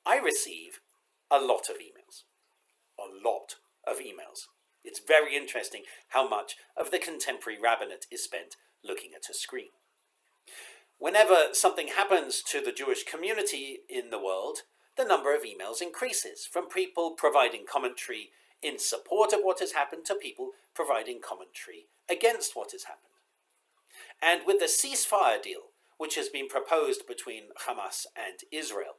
I receive a lot of emails. A lot of emails. It's very interesting how much of the contemporary rabbinate is spent looking at a screen. Whenever something happens to the Jewish community in the world, the number of emails increases, from people providing commentary in support of what has happened to people providing commentary against what has happened. And with the ceasefire deal, which has been proposed between Hamas and Israel,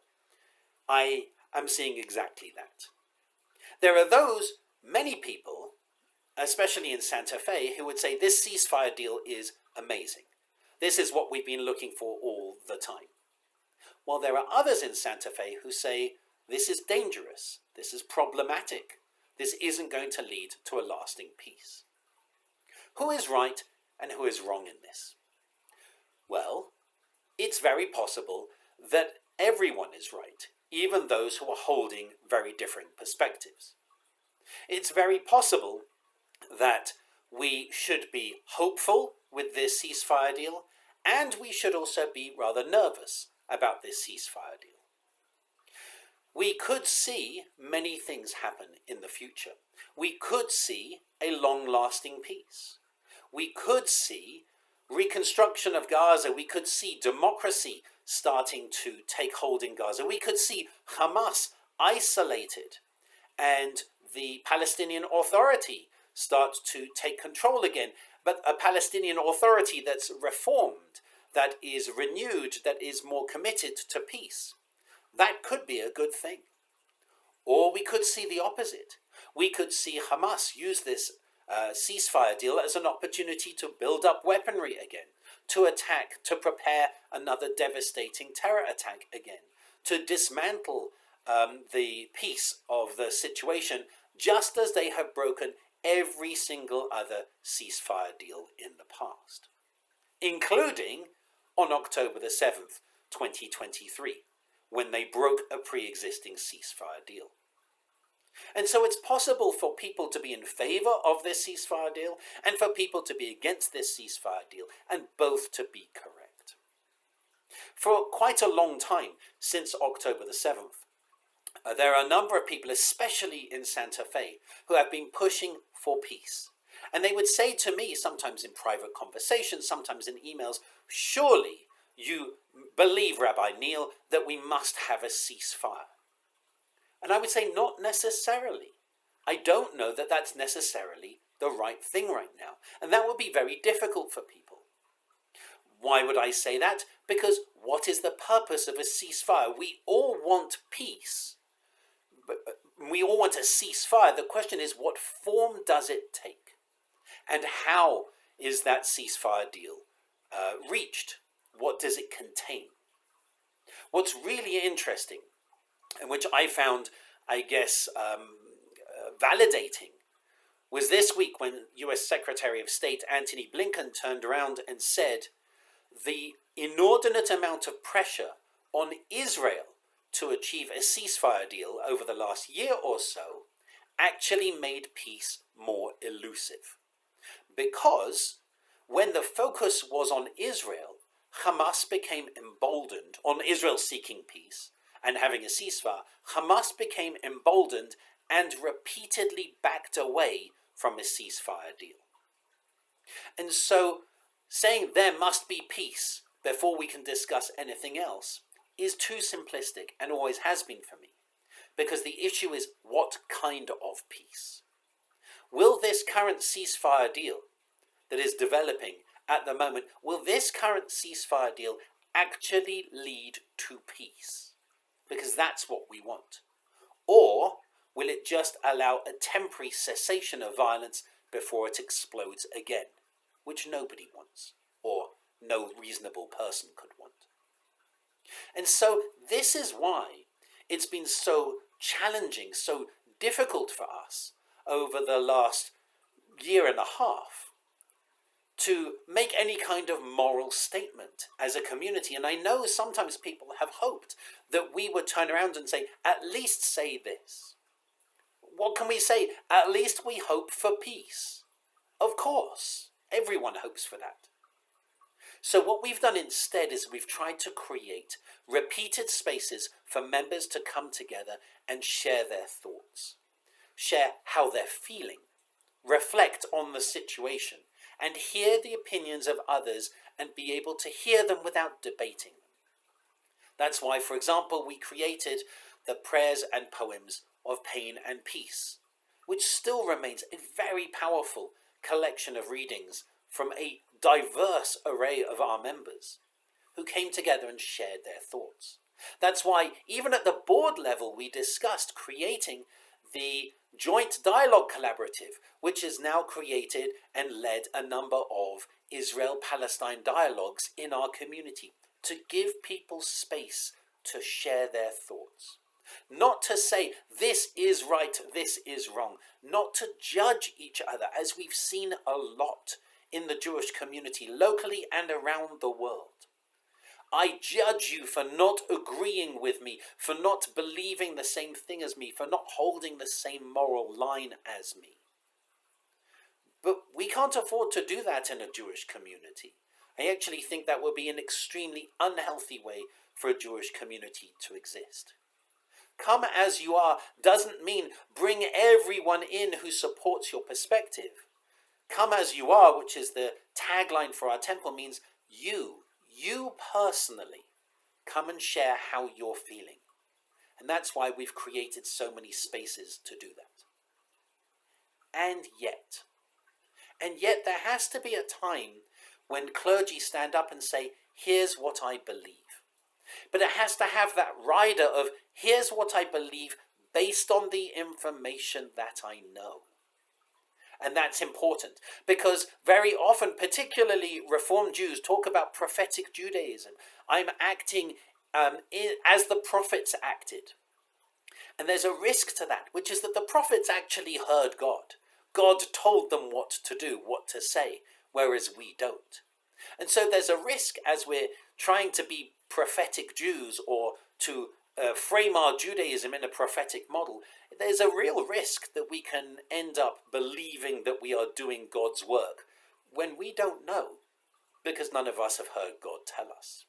I am seeing exactly that. There are many people, especially in Santa Fe, who would say this ceasefire deal is amazing. This is what we've been looking for all the time. While there are others in Santa Fe who say this is dangerous, this is problematic, this isn't going to lead to a lasting peace. Who is right and who is wrong in this? Well, it's very possible that everyone is right, even those who are holding very different perspectives. It's very possible that we should be hopeful with this ceasefire deal, and we should also be rather nervous about this ceasefire deal. We could see many things happen in the future. We could see a long-lasting peace. We could see reconstruction of Gaza. We could see democracy starting to take hold in Gaza. We could see Hamas isolated and the Palestinian Authority start to take control again, but a Palestinian Authority that's reformed, that is renewed, that is more committed to peace. That could be a good thing. Or we could see the opposite. We could see Hamas use this ceasefire deal as an opportunity to build up weaponry again, to attack, to prepare another devastating terror attack again, to dismantle the peace of the situation, just as they have broken every single other ceasefire deal in the past, including on October the 7th, 2023, when they broke a pre-existing ceasefire deal. And so it's possible for people to be in favor of this ceasefire deal and for people to be against this ceasefire deal, and both to be correct. For quite a long time, since October the 7th, there are a number of people, especially in Santa Fe, who have been pushing for peace. And they would say to me, sometimes in private conversations, sometimes in emails, surely you believe, Rabbi Neil, that we must have a ceasefire. And I would say not necessarily. I don't know that that's necessarily the right thing right now. And that would be very difficult for people. Why would I say that? Because what is the purpose of a ceasefire? We all want peace. We all want a ceasefire. The question is, what form does it take? And how is that ceasefire deal reached? What does it contain? What's really interesting, and which I found, I guess, validating, was this week when US Secretary of State Antony Blinken turned around and said the inordinate amount of pressure on Israel to achieve a ceasefire deal over the last year or so actually made peace more elusive. Because when the focus was on Israel, Hamas became emboldened, on Israel seeking peace and having a ceasefire, Hamas became emboldened and repeatedly backed away from a ceasefire deal. And so saying there must be peace before we can discuss anything else is too simplistic, and always has been for me, because the issue is what kind of peace. Will this current ceasefire deal that is developing at the moment, will this current ceasefire deal actually lead to peace? Because that's what we want. Or will it just allow a temporary cessation of violence before it explodes again, which nobody wants, or no reasonable person could want? And so this is why it's been so challenging, so difficult for us over the last year and a half to make any kind of moral statement as a community. And I know sometimes people have hoped that we would turn around and say, at least say this. What can we say? At least we hope for peace. Of course, everyone hopes for that. So what we've done instead is we've tried to create repeated spaces for members to come together and share their thoughts, share how they're feeling, reflect on the situation, and hear the opinions of others and be able to hear them without debating them. That's why, for example, we created the prayers and poems of pain and peace, which still remains a very powerful collection of readings from a diverse array of our members who came together and shared their thoughts. That's why even at the board level we discussed creating the Joint Dialogue Collaborative, which has now created and led a number of Israel-Palestine dialogues in our community to give people space to share their thoughts. Not to say this is right, this is wrong. Not to judge each other, as we've seen a lot in the Jewish community, locally and around the world. I judge you for not agreeing with me, for not believing the same thing as me, for not holding the same moral line as me. But we can't afford to do that in a Jewish community. I actually think that would be an extremely unhealthy way for a Jewish community to exist. Come as you are doesn't mean bring everyone in who supports your perspective. Come as you are, which is the tagline for our temple, means you personally, come and share how you're feeling. And that's why we've created so many spaces to do that. And yet there has to be a time when clergy stand up and say, here's what I believe. But it has to have that rider of, here's what I believe based on the information that I know. And that's important because very often, particularly Reform Jews, talk about prophetic Judaism. I'm acting as the prophets acted. And there's a risk to that, which is that the prophets actually heard God. God told them what to do, what to say, whereas we don't. And so there's a risk as we're trying to be prophetic Jews or to frame our Judaism in a prophetic model, there's a real risk that we can end up believing that we are doing God's work when we don't know, because none of us have heard God tell us.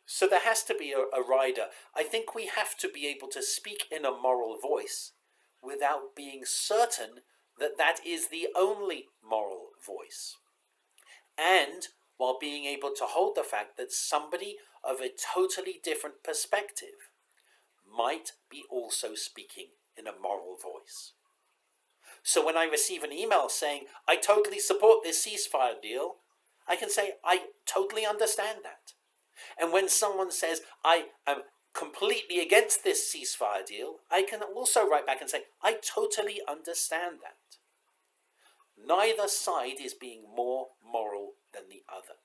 So there has to be a rider. I think we have to be able to speak in a moral voice without being certain that that is the only moral voice. And while being able to hold the fact that somebody of a totally different perspective might be also speaking in a moral voice. So when I receive an email saying, I totally support this ceasefire deal, I can say, I totally understand that. And when someone says, I am completely against this ceasefire deal, I can also write back and say, I totally understand that. Neither side is being more moral than the other.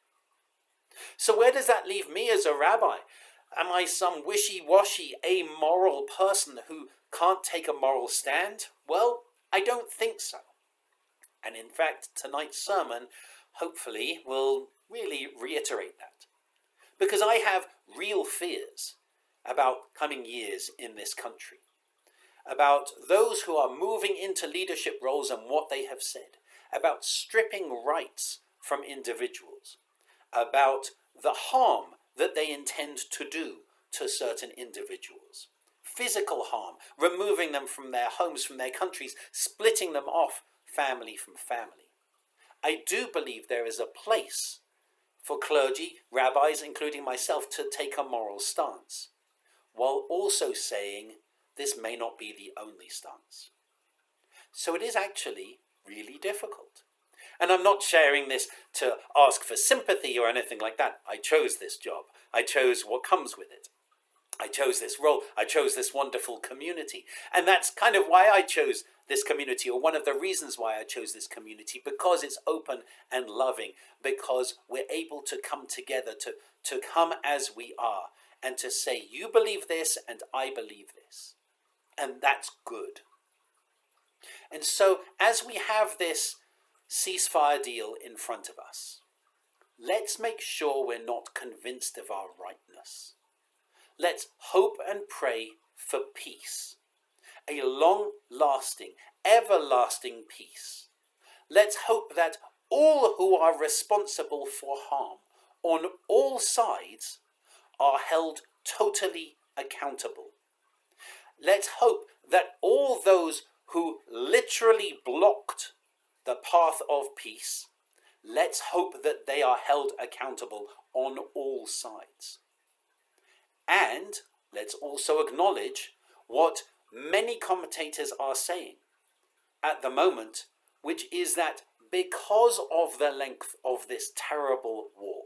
So where does that leave me as a rabbi? Am I some wishy-washy, amoral person who can't take a moral stand? Well, I don't think so. And in fact, tonight's sermon, hopefully, will really reiterate that. Because I have real fears about coming years in this country, about those who are moving into leadership roles and what they have said, about stripping rights from individuals, about the harm that they intend to do to certain individuals. Physical harm, removing them from their homes, from their countries, splitting them off family from family. I do believe there is a place for clergy, rabbis, including myself, to take a moral stance, while also saying this may not be the only stance. So it is actually really difficult. And I'm not sharing this to ask for sympathy or anything like that. I chose this job. I chose what comes with it. I chose this role. I chose this wonderful community. And that's kind of why I chose this community, or one of the reasons why I chose this community, because it's open and loving, because we're able to come together, to come as we are, and to say, you believe this and I believe this. And that's good. And so as we have this ceasefire deal in front of us, let's make sure we're not convinced of our rightness. Let's hope and pray for peace, a long-lasting, everlasting peace. Let's hope that all who are responsible for harm on all sides are held totally accountable. Let's hope that all those who literally blocked the path of peace, let's hope that they are held accountable on all sides. And let's also acknowledge what many commentators are saying at the moment, which is that because of the length of this terrible war,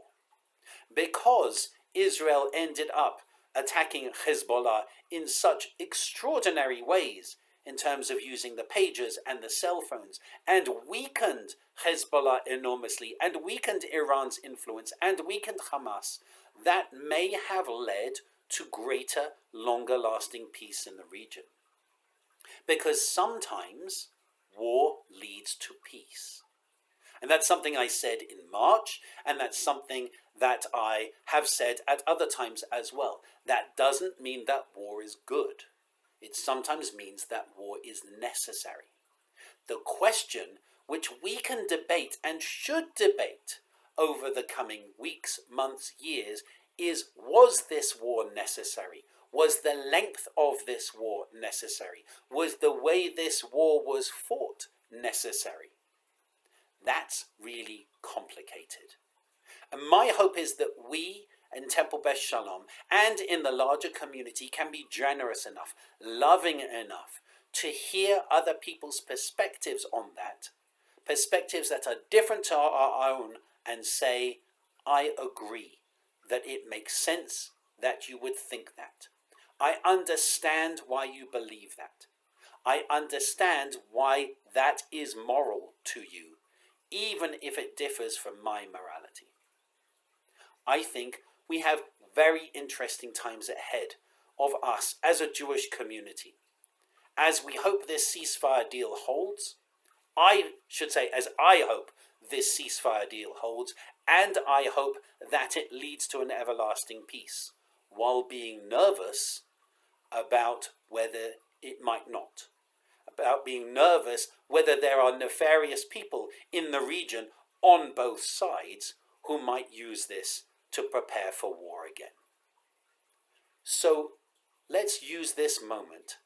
because Israel ended up attacking Hezbollah in such extraordinary ways in terms of using the pagers and the cell phones, and weakened Hezbollah enormously, and weakened Iran's influence, and weakened Hamas, that may have led to greater, longer-lasting peace in the region. Because sometimes war leads to peace. And that's something I said in March, and that's something that I have said at other times as well. That doesn't mean that war is good. It sometimes means that war is necessary. The question which we can debate and should debate over the coming weeks, months, years is, was this war necessary? Was the length of this war necessary? Was the way this war was fought necessary? That's really complicated. And my hope is that we in Temple Beth Shalom and in the larger community can be generous enough, loving enough to hear other people's perspectives on that, perspectives that are different to our own, and say, I agree that it makes sense that you would think that. I understand why you believe that. I understand why that is moral to you, even if it differs from my morality. I think we have very interesting times ahead of us as a Jewish community. As we hope this ceasefire deal holds, I should say, as I hope this ceasefire deal holds, and I hope that it leads to an everlasting peace, while being nervous about whether it might not. About being nervous whether there are nefarious people in the region on both sides who might use this to prepare for war again. So let's use this moment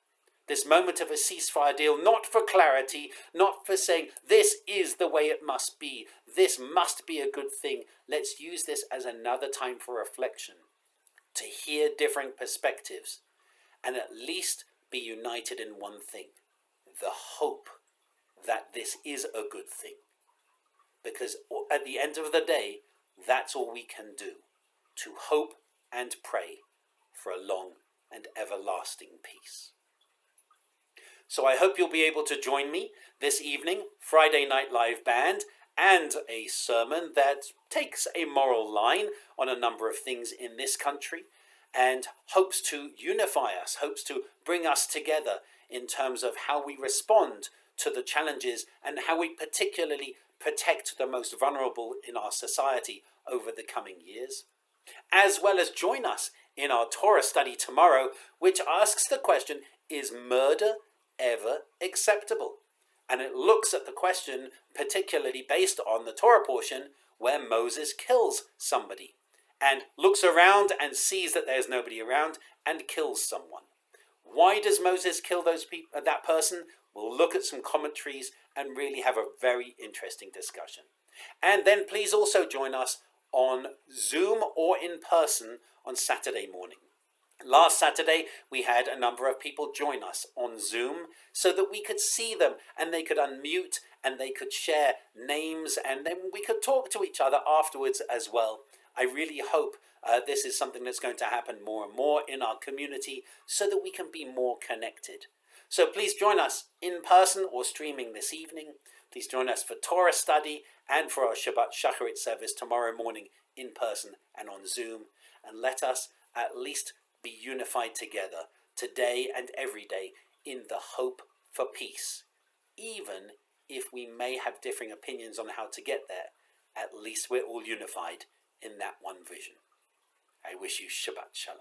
of a ceasefire deal, not for clarity, not for saying this is the way it must be, this must be a good thing. Let's use this as another time for reflection, to hear different perspectives, and at least be united in one thing, the hope that this is a good thing. Because at the end of the day, that's all we can do, to hope and pray for a long and everlasting peace. So I hope you'll be able to join me this evening, Friday Night Live Band, and a sermon that takes a moral line on a number of things in this country, and hopes to unify us, hopes to bring us together in terms of how we respond to the challenges and how we particularly protect the most vulnerable in our society over the coming years. As well as join us in our Torah study tomorrow, which asks the question, is murder ever acceptable? And it looks at the question particularly based on the Torah portion where Moses kills somebody and looks around and sees that there's nobody around and kills someone. Why does Moses kill that person? We'll look at some commentaries and really have a very interesting discussion. And then please also join us on Zoom or in person on Saturday morning. Last Saturday, we had a number of people join us on Zoom so that we could see them and they could unmute and they could share names and then we could talk to each other afterwards as well. I really hope this is something that's going to happen more and more in our community so that we can be more connected. So please join us in person or streaming this evening. Please join us for Torah study and for our Shabbat Shacharit service tomorrow morning in person and on Zoom. And let us at least be unified together today and every day in the hope for peace. Even if we may have differing opinions on how to get there, at least we're all unified in that one vision. I wish you Shabbat Shalom.